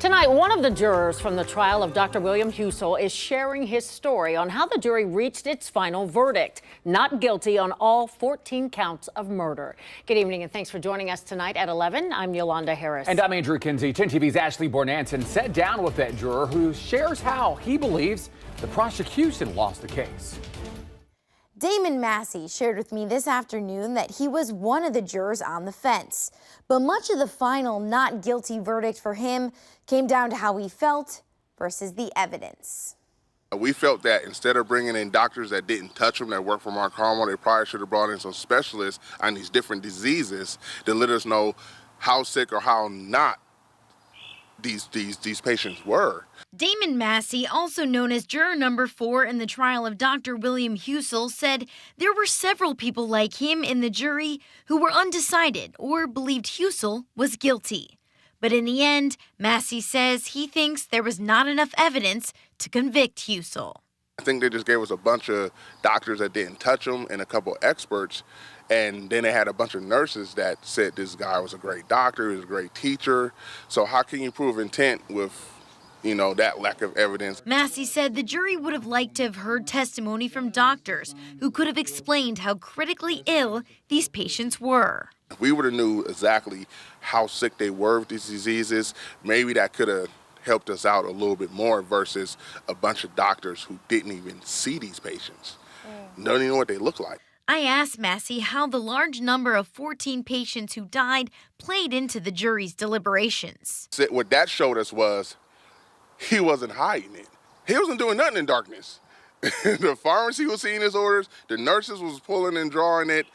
Tonight, one of the jurors from the trial of Dr. William Husel is sharing his story on how the jury reached its final verdict, not guilty on all 14 counts of murder. Good evening and thanks for joining us tonight at 11. I'm Yolanda Harris. And I'm Andrew Kinsey. 10 TV's Ashley Bornanson sat down with that juror who shares how he believes the prosecution lost the case. Damon Massey shared with me this afternoon that he was one of the jurors on the fence. But much of the final not guilty verdict for him came down to how he felt versus the evidence. We felt that instead of bringing in doctors that didn't touch them, that worked for mount-carmel, they probably should have brought in some specialists on these different diseases to let us know how sick or how not these patients were. Damon Massey, also known as juror number 4 in the trial of Dr. William Husel, said there were several people like him in the jury who were undecided or believed Husel was guilty. But in the end, Massey says he thinks there was not enough evidence to convict Husel. I think they just gave us a bunch of doctors that didn't touch them and a couple of experts. And then they had a bunch of nurses that said this guy was a great doctor, he was a great teacher. So how can you prove intent with, that lack of evidence? Massey said the jury would have liked to have heard testimony from doctors who could have explained how critically ill these patients were. If we would have knew exactly how sick they were with these diseases, maybe that could have helped us out a little bit more versus a bunch of doctors who didn't even see these patients, don't even know what they look like. I asked Massey how the large number of 14 patients who died played into the jury's deliberations. What that showed us was he wasn't hiding it. He wasn't doing nothing in darkness. The pharmacy was seeing his orders, the nurses was pulling and drawing it,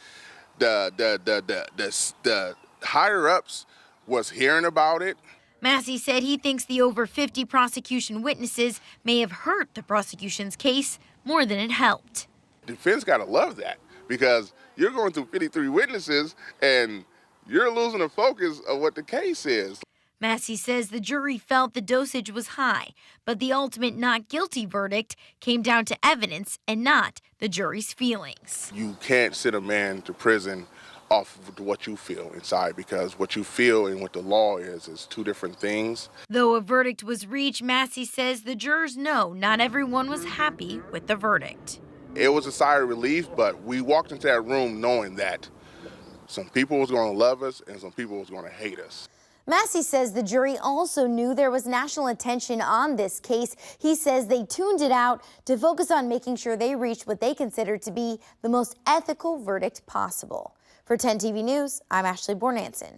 the higher-ups was hearing about it. Massey said he thinks the over 50 prosecution witnesses may have hurt the prosecution's case more than it helped. Defense gotta love that, because you're going through 53 witnesses and you're losing the focus of what the case is. Massey says the jury felt the dosage was high, but the ultimate not guilty verdict came down to evidence and not the jury's feelings. You can't send a man to prison off of what you feel inside, because what you feel and what the law is two different things. Though a verdict was reached, Massey says the jurors know not everyone was happy with the verdict. It was a sigh of relief, but we walked into that room knowing that some people was going to love us and some people was going to hate us. Massey says the jury also knew there was national attention on this case. He says they tuned it out to focus on making sure they reached what they considered to be the most ethical verdict possible. For 10 TV News, I'm Ashley Bornanson.